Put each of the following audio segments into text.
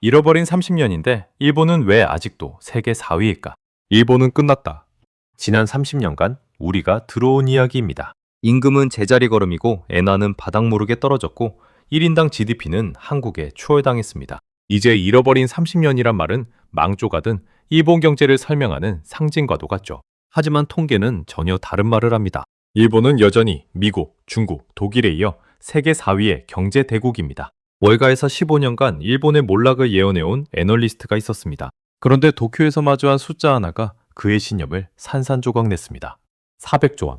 잃어버린 30년인데 일본은 왜 아직도 세계 4위일까? 일본은 끝났다. 지난 30년간 우리가 들어온 이야기입니다. 임금은 제자리 걸음이고 엔화는 바닥 모르게 떨어졌고 1인당 GDP는 한국에 추월당했습니다. 이제 잃어버린 30년이란 말은 망조가 든 일본 경제를 설명하는 상징과도 같죠. 하지만 통계는 전혀 다른 말을 합니다. 일본은 여전히 미국, 중국, 독일에 이어 세계 4위의 경제 대국입니다. 월가에서 15년간 일본의 몰락을 예언해온 애널리스트가 있었습니다. 그런데 도쿄에서 마주한 숫자 하나가 그의 신념을 산산조각냈습니다. 400조 원.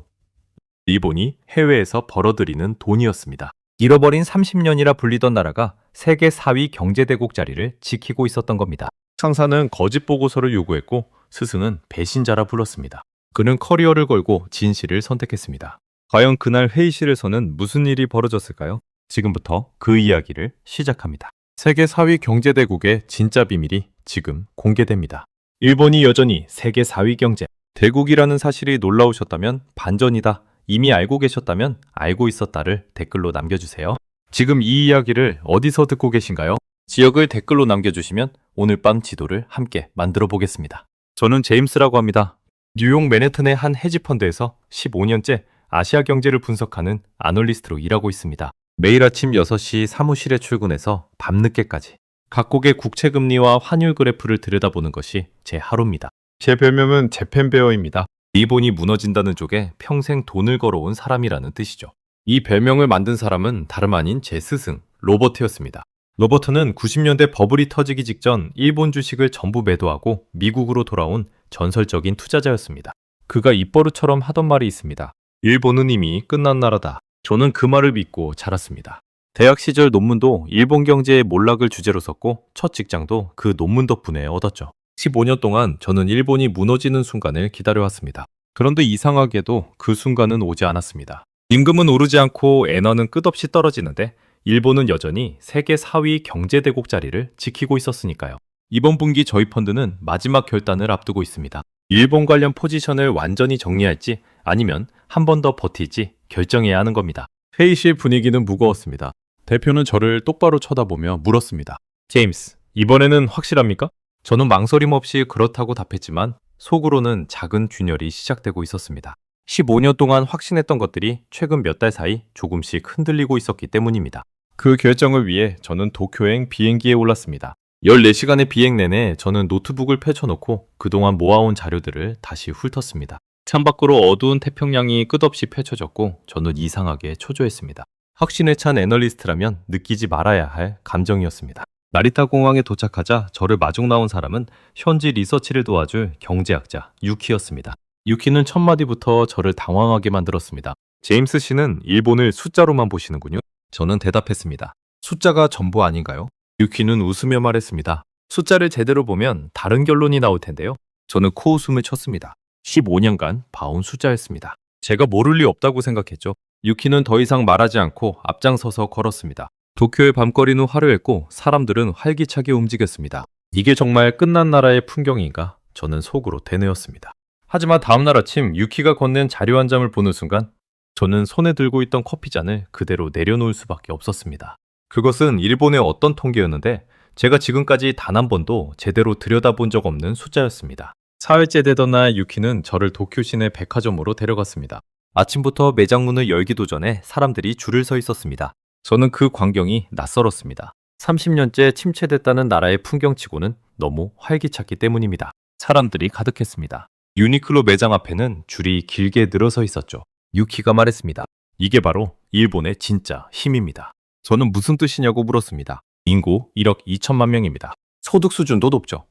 일본이 해외에서 벌어들이는 돈이었습니다. 잃어버린 30년이라 불리던 나라가 세계 4위 경제대국 자리를 지키고 있었던 겁니다. 상사는 거짓 보고서를 요구했고 스승은 배신자라 불렀습니다. 그는 커리어를 걸고 진실을 선택했습니다. 과연 그날 회의실에서는 무슨 일이 벌어졌을까요? 지금부터 그 이야기를 시작합니다. 세계 4위 경제대국의 진짜 비밀이 지금 공개됩니다. 일본이 여전히 세계 4위 경제 대국이라는 사실이 놀라우셨다면 반전이다. 이미 알고 계셨다면 알고 있었다를 댓글로 남겨주세요. 지금 이 이야기를 어디서 듣고 계신가요? 지역을 댓글로 남겨주시면 오늘 밤 지도를 함께 만들어 보겠습니다. 저는 제임스라고 합니다. 뉴욕 맨해튼의 한 헤지펀드에서 15년째 아시아 경제를 분석하는 애널리스트로 일하고 있습니다. 매일 아침 6시 사무실에 출근해서 밤늦게까지 각국의 국채금리와 환율 그래프를 들여다보는 것이 제 하루입니다. 제 별명은 재팬베어입니다. 일본이 무너진다는 쪽에 평생 돈을 걸어온 사람이라는 뜻이죠. 이 별명을 만든 사람은 다름 아닌 제 스승 로버트였습니다. 로버트는 90년대 버블이 터지기 직전 일본 주식을 전부 매도하고 미국으로 돌아온 전설적인 투자자였습니다. 그가 입버릇처럼 하던 말이 있습니다. 일본은 이미 끝난 나라다. 저는 그 말을 믿고 자랐습니다. 대학 시절 논문도 일본 경제의 몰락을 주제로 썼고 첫 직장도 그 논문 덕분에 얻었죠. 15년 동안 저는 일본이 무너지는 순간을 기다려왔습니다. 그런데 이상하게도 그 순간은 오지 않았습니다. 임금은 오르지 않고 엔화는 끝없이 떨어지는데 일본은 여전히 세계 4위 경제대국 자리를 지키고 있었으니까요. 이번 분기 저희 펀드는 마지막 결단을 앞두고 있습니다. 일본 관련 포지션을 완전히 정리할지 아니면 한 번 더 버틸지 결정해야 하는 겁니다. 회의실 분위기는 무거웠습니다. 대표는 저를 똑바로 쳐다보며 물었습니다. 제임스, 이번에는 확실합니까? 저는 망설임 없이 그렇다고 답했지만 속으로는 작은 균열이 시작되고 있었습니다. 15년 동안 확신했던 것들이 최근 몇 달 사이 조금씩 흔들리고 있었기 때문입니다. 그 결정을 위해 저는 도쿄행 비행기에 올랐습니다. 14시간의 비행 내내 저는 노트북을 펼쳐놓고 그동안 모아온 자료들을 다시 훑었습니다. 창밖으로 어두운 태평양이 끝없이 펼쳐졌고 저는 이상하게 초조했습니다. 확신에 찬 애널리스트라면 느끼지 말아야 할 감정이었습니다. 나리타 공항에 도착하자 저를 마중 나온 사람은 현지 리서치를 도와줄 경제학자 유키였습니다. 유키는 첫 마디부터 저를 당황하게 만들었습니다. 제임스 씨는 일본을 숫자로만 보시는군요. 저는 대답했습니다. 숫자가 전부 아닌가요? 유키는 웃으며 말했습니다. 숫자를 제대로 보면 다른 결론이 나올 텐데요. 저는 코웃음을 쳤습니다. 15년간 봐온 숫자였습니다. 제가 모를 리 없다고 생각했죠. 유키는 더 이상 말하지 않고 앞장서서 걸었습니다. 도쿄의 밤거리는 화려했고 사람들은 활기차게 움직였습니다. 이게 정말 끝난 나라의 풍경인가? 저는 속으로 되뇌었습니다. 하지만 다음날 아침 유키가 건넨 자료 한 장을 보는 순간 저는 손에 들고 있던 커피잔을 그대로 내려놓을 수밖에 없었습니다. 그것은 일본의 어떤 통계였는데 제가 지금까지 단 한 번도 제대로 들여다본 적 없는 숫자였습니다. 사흘째 되던 날 유키는 저를 도쿄 시내 백화점으로 데려갔습니다. 아침부터 매장 문을 열기도 전에 사람들이 줄을 서 있었습니다. 저는 그 광경이 낯설었습니다. 30년째 침체됐다는 나라의 풍경치고는 너무 활기찼기 때문입니다. 사람들이 가득했습니다. 유니클로 매장 앞에는 줄이 길게 늘어서 있었죠. 유키가 말했습니다. 이게 바로 일본의 진짜 힘입니다. 저는 무슨 뜻이냐고 물었습니다. 인구 1억 2천만 명입니다. 소득 수준도 높죠.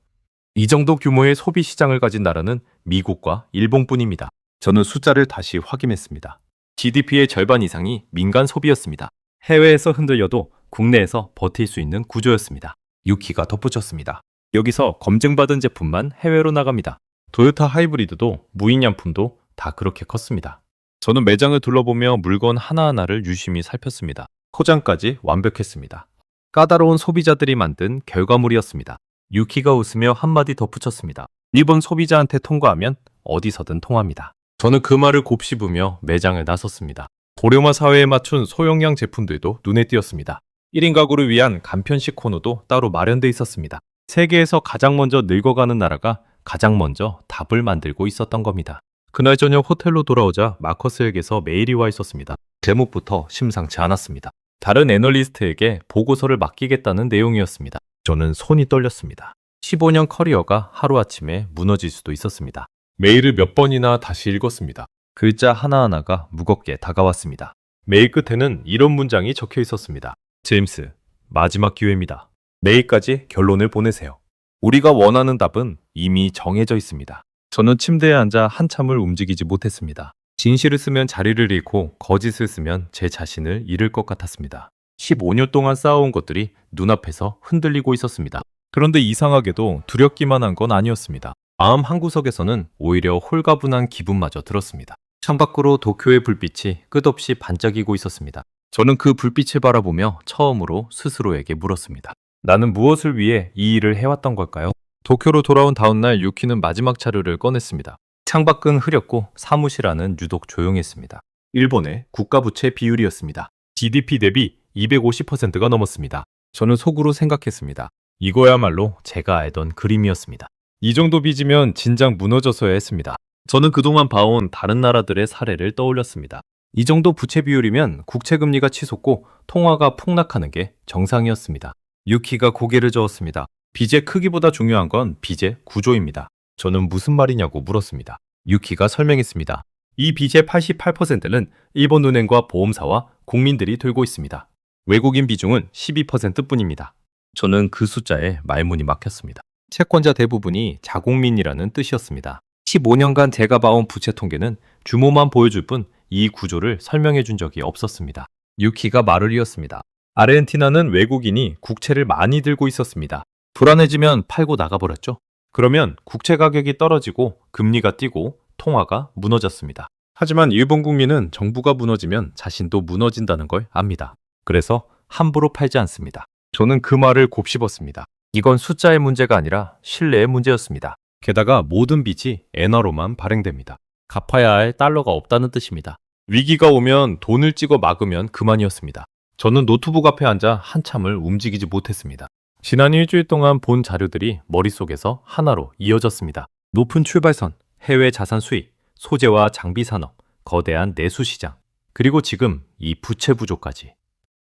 이 정도 규모의 소비 시장을 가진 나라는 미국과 일본뿐입니다. 저는 숫자를 다시 확인했습니다. GDP의 절반 이상이 민간 소비였습니다. 해외에서 흔들려도 국내에서 버틸 수 있는 구조였습니다. 유키가 덧붙였습니다. 여기서 검증받은 제품만 해외로 나갑니다. 토요타 하이브리드도 무인양품도 다 그렇게 컸습니다. 저는 매장을 둘러보며 물건 하나하나를 유심히 살폈습니다. 포장까지 완벽했습니다. 까다로운 소비자들이 만든 결과물이었습니다. 유키가 웃으며 한마디 덧붙였습니다. 일본 소비자한테 통과하면 어디서든 통합니다. 저는 그 말을 곱씹으며 매장을 나섰습니다. 고령화 사회에 맞춘 소형량 제품들도 눈에 띄었습니다. 1인 가구를 위한 간편식 코너도 따로 마련돼 있었습니다. 세계에서 가장 먼저 늙어가는 나라가 가장 먼저 답을 만들고 있었던 겁니다. 그날 저녁 호텔로 돌아오자 마커스에게서 메일이 와 있었습니다. 제목부터 심상치 않았습니다. 다른 애널리스트에게 보고서를 맡기겠다는 내용이었습니다. 저는 손이 떨렸습니다. 15년 커리어가 하루아침에 무너질 수도 있었습니다. 메일을 몇 번이나 다시 읽었습니다. 글자 하나하나가 무겁게 다가왔습니다. 메일 끝에는 이런 문장이 적혀 있었습니다. 제임스, 마지막 기회입니다. 내일까지 결론을 보내세요. 우리가 원하는 답은 이미 정해져 있습니다. 저는 침대에 앉아 한참을 움직이지 못했습니다. 진실을 쓰면 자리를 잃고 거짓을 쓰면 제 자신을 잃을 것 같았습니다. 15년 동안 쌓아온 것들이 눈앞에서 흔들리고 있었습니다. 그런데 이상하게도 두렵기만 한 건 아니었습니다. 마음 한구석에서는 오히려 홀가분한 기분마저 들었습니다. 창밖으로 도쿄의 불빛이 끝없이 반짝이고 있었습니다. 저는 그 불빛을 바라보며 처음으로 스스로에게 물었습니다. 나는 무엇을 위해 이 일을 해왔던 걸까요? 도쿄로 돌아온 다음날 유키는 마지막 자료를 꺼냈습니다. 창밖은 흐렸고 사무실 안은 유독 조용했습니다. 일본의 국가부채 비율이었습니다. GDP 대비 250%가 넘었습니다. 저는 속으로 생각했습니다. 이거야말로 제가 알던 그림이었습니다. 이 정도 빚이면 진작 무너져서야 했습니다. 저는 그동안 봐온 다른 나라들의 사례를 떠올렸습니다. 이 정도 부채 비율이면 국채 금리가 치솟고 통화가 폭락하는 게 정상이었습니다. 유키가 고개를 저었습니다. 빚의 크기보다 중요한 건 빚의 구조입니다. 저는 무슨 말이냐고 물었습니다. 유키가 설명했습니다. 이 빚의 88%는 일본은행과 보험사와 국민들이 들고 있습니다. 외국인 비중은 12%뿐입니다. 저는 그 숫자에 말문이 막혔습니다. 채권자 대부분이 자국민이라는 뜻이었습니다. 15년간 제가 봐온 부채 통계는 규모만 보여줄 뿐 이 구조를 설명해 준 적이 없었습니다. 유키가 말을 이었습니다. 아르헨티나는 외국인이 국채를 많이 들고 있었습니다. 불안해지면 팔고 나가버렸죠. 그러면 국채 가격이 떨어지고 금리가 뛰고 통화가 무너졌습니다. 하지만 일본 국민은 정부가 무너지면 자신도 무너진다는 걸 압니다. 그래서 함부로 팔지 않습니다. 저는 그 말을 곱씹었습니다. 이건 숫자의 문제가 아니라 신뢰의 문제였습니다. 게다가 모든 빚이 엔화로만 발행됩니다. 갚아야 할 달러가 없다는 뜻입니다. 위기가 오면 돈을 찍어 막으면 그만이었습니다. 저는 노트북 앞에 앉아 한참을 움직이지 못했습니다. 지난 일주일 동안 본 자료들이 머릿속에서 하나로 이어졌습니다. 높은 출발선, 해외 자산 수입, 소재와 장비 산업, 거대한 내수 시장, 그리고 지금 이 부채 부조까지.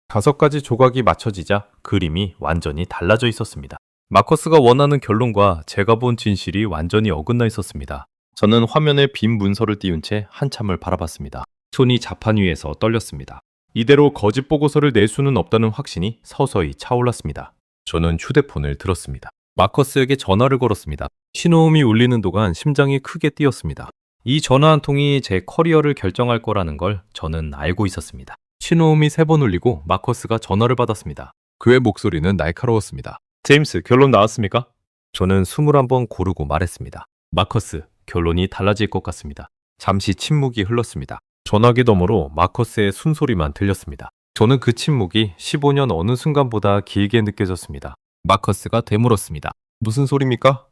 5가지 조각이 맞춰지자 그림이 완전히 달라져 있었습니다. 마커스가 원하는 결론과 제가 본 진실이 완전히 어긋나 있었습니다. 저는 화면에 빈 문서를 띄운 채 한참을 바라봤습니다. 손이 자판 위에서 떨렸습니다. 이대로 거짓 보고서를 낼 수는 없다는 확신이 서서히 차올랐습니다. 저는 휴대폰을 들었습니다. 마커스에게 전화를 걸었습니다. 신호음이 울리는 동안 심장이 크게 뛰었습니다. 이 전화 한 통이 제 커리어를 결정할 거라는 걸 저는 알고 있었습니다. 신호음이 3번 울리고 마커스가 전화를 받았습니다. 그의 목소리는 날카로웠습니다. 제임스, 결론 나왔습니까? 저는 21번 고르고 말했습니다. 마커스, 결론이 달라질 것 같습니다. 잠시 침묵이 흘렀습니다. 전화기 너머로 마커스의 순소리만 들렸습니다. 저는 그 침묵이 15년 어느 순간보다 길게 느껴졌습니다. 마커스가 되물었습니다. 무슨 소리입니까?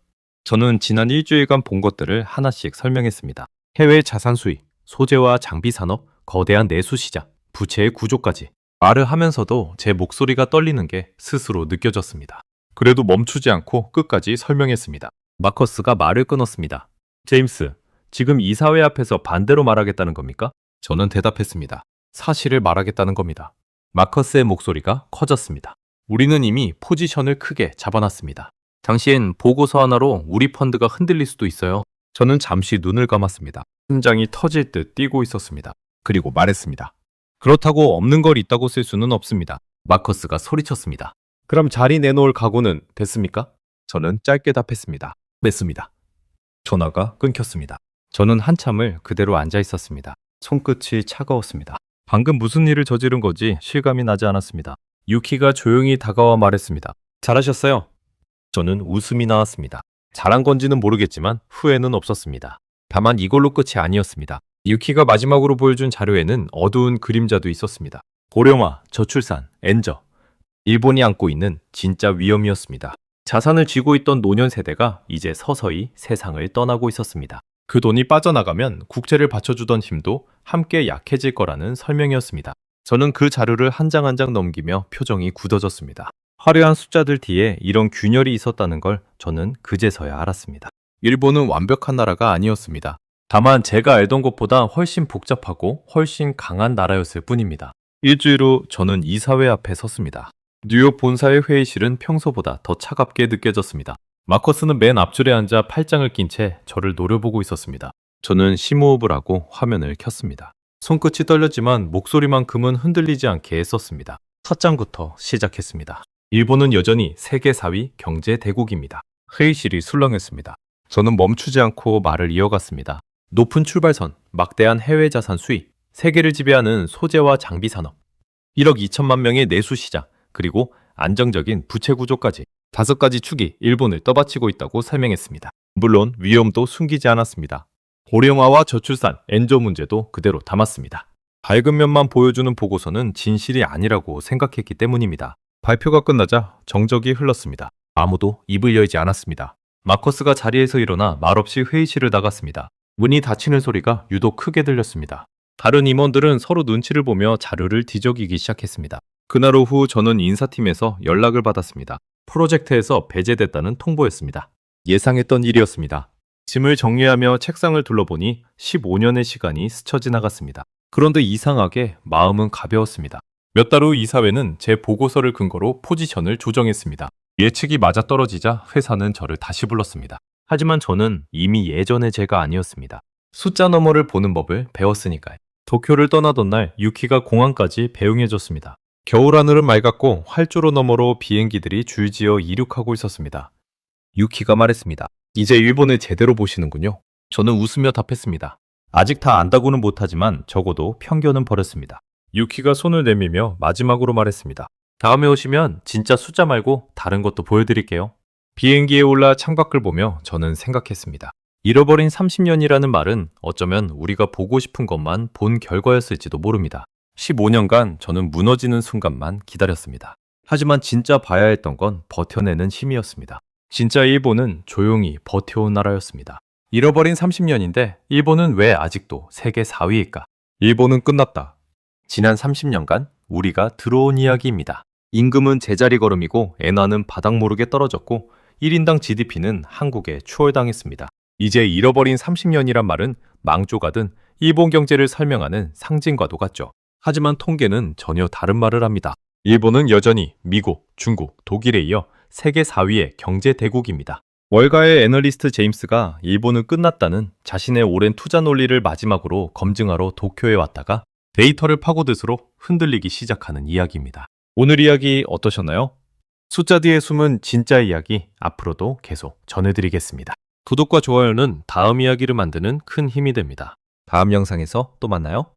저는 지난 일주일간 본 것들을 하나씩 설명했습니다. 해외 자산 수입, 소재와 장비 산업, 거대한 내수 시장, 부채의 구조까지. 말을 하면서도 제 목소리가 떨리는 게 스스로 느껴졌습니다. 그래도 멈추지 않고 끝까지 설명했습니다. 마커스가 말을 끊었습니다. 제임스, 지금 이사회 앞에서 반대로 말하겠다는 겁니까? 저는 대답했습니다. 사실을 말하겠다는 겁니다. 마커스의 목소리가 커졌습니다. 우리는 이미 포지션을 크게 잡아놨습니다. 당시엔 보고서 하나로 우리 펀드가 흔들릴 수도 있어요. 저는 잠시 눈을 감았습니다. 심장이 터질 듯 뛰고 있었습니다. 그리고 말했습니다. 그렇다고 없는 걸 있다고 쓸 수는 없습니다. 마커스가 소리쳤습니다. 그럼 자리 내놓을 각오는 됐습니까? 저는 짧게 답했습니다. 맺습니다. 전화가 끊겼습니다. 저는 한참을 그대로 앉아 있었습니다. 손끝이 차가웠습니다. 방금 무슨 일을 저지른 건지 실감이 나지 않았습니다. 유키가 조용히 다가와 말했습니다. 잘하셨어요. 저는 웃음이 나왔습니다. 잘한 건지는 모르겠지만 후회는 없었습니다. 다만 이걸로 끝이 아니었습니다. 유키가 마지막으로 보여준 자료에는 어두운 그림자도 있었습니다. 고령화, 저출산, 엔저. 일본이 안고 있는 진짜 위험이었습니다. 자산을 쥐고 있던 노년 세대가 이제 서서히 세상을 떠나고 있었습니다. 그 돈이 빠져나가면 국채를 받쳐주던 힘도 함께 약해질 거라는 설명이었습니다. 저는 그 자료를 한 장 한 장 넘기며 표정이 굳어졌습니다. 화려한 숫자들 뒤에 이런 균열이 있었다는 걸 저는 그제서야 알았습니다. 일본은 완벽한 나라가 아니었습니다. 다만 제가 알던 것보다 훨씬 복잡하고 훨씬 강한 나라였을 뿐입니다. 일주일 후 저는 이사회 앞에 섰습니다. 뉴욕 본사의 회의실은 평소보다 더 차갑게 느껴졌습니다. 마커스는 맨 앞줄에 앉아 팔짱을 낀 채 저를 노려보고 있었습니다. 저는 심호흡을 하고 화면을 켰습니다. 손끝이 떨렸지만 목소리만큼은 흔들리지 않게 애썼습니다. 첫 장부터 시작했습니다. 일본은 여전히 세계 4위 경제 대국입니다. 회의실이 술렁했습니다. 저는 멈추지 않고 말을 이어갔습니다. 높은 출발선, 막대한 해외 자산 수입, 세계를 지배하는 소재와 장비 산업, 1억 2천만 명의 내수 시장, 그리고 안정적인 부채 구조까지 5가지 축이 일본을 떠받치고 있다고 설명했습니다. 물론 위험도 숨기지 않았습니다. 고령화와 저출산, 엔저 문제도 그대로 담았습니다. 밝은 면만 보여주는 보고서는 진실이 아니라고 생각했기 때문입니다. 발표가 끝나자 정적이 흘렀습니다. 아무도 입을 열지 않았습니다. 마커스가 자리에서 일어나 말없이 회의실을 나갔습니다. 문이 닫히는 소리가 유독 크게 들렸습니다. 다른 임원들은 서로 눈치를 보며 자료를 뒤적이기 시작했습니다. 그날 오후 저는 인사팀에서 연락을 받았습니다. 프로젝트에서 배제됐다는 통보였습니다. 예상했던 일이었습니다. 짐을 정리하며 책상을 둘러보니 15년의 시간이 스쳐 지나갔습니다. 그런데 이상하게 마음은 가벼웠습니다. 몇 달 후 이사회는 제 보고서를 근거로 포지션을 조정했습니다. 예측이 맞아떨어지자 회사는 저를 다시 불렀습니다. 하지만 저는 이미 예전의 제가 아니었습니다. 숫자 너머를 보는 법을 배웠으니까요. 도쿄를 떠나던 날 유키가 공항까지 배웅해줬습니다. 겨울 하늘은 맑았고 활주로 너머로 비행기들이 줄지어 이륙하고 있었습니다. 유키가 말했습니다. 이제 일본을 제대로 보시는군요. 저는 웃으며 답했습니다. 아직 다 안다고는 못하지만 적어도 편견은 버렸습니다. 유키가 손을 내밀며 마지막으로 말했습니다. 다음에 오시면 진짜 숫자 말고 다른 것도 보여드릴게요. 비행기에 올라 창밖을 보며 저는 생각했습니다. 잃어버린 30년이라는 말은 어쩌면 우리가 보고 싶은 것만 본 결과였을지도 모릅니다. 15년간 저는 무너지는 순간만 기다렸습니다. 하지만 진짜 봐야 했던 건 버텨내는 힘이었습니다. 진짜 일본은 조용히 버텨온 나라였습니다. 잃어버린 30년인데 일본은 왜 아직도 세계 4위일까? 일본은 끝났다. 지난 30년간 우리가 들어온 이야기입니다. 임금은 제자리 걸음이고 엔화는 바닥 모르게 떨어졌고 1인당 GDP는 한국에 추월당했습니다. 이제 잃어버린 30년이란 말은 망조가든 일본 경제를 설명하는 상징과도 같죠. 하지만 통계는 전혀 다른 말을 합니다. 일본은 여전히 미국, 중국, 독일에 이어 세계 4위의 경제 대국입니다. 월가의 애널리스트 제임스가 일본은 끝났다는 자신의 오랜 투자 논리를 마지막으로 검증하러 도쿄에 왔다가 데이터를 파고드스로 흔들리기 시작하는 이야기입니다. 오늘 이야기 어떠셨나요? 숫자 뒤에 숨은 진짜 이야기 앞으로도 계속 전해드리겠습니다. 구독과 좋아요는 다음 이야기를 만드는 큰 힘이 됩니다. 다음 영상에서 또 만나요.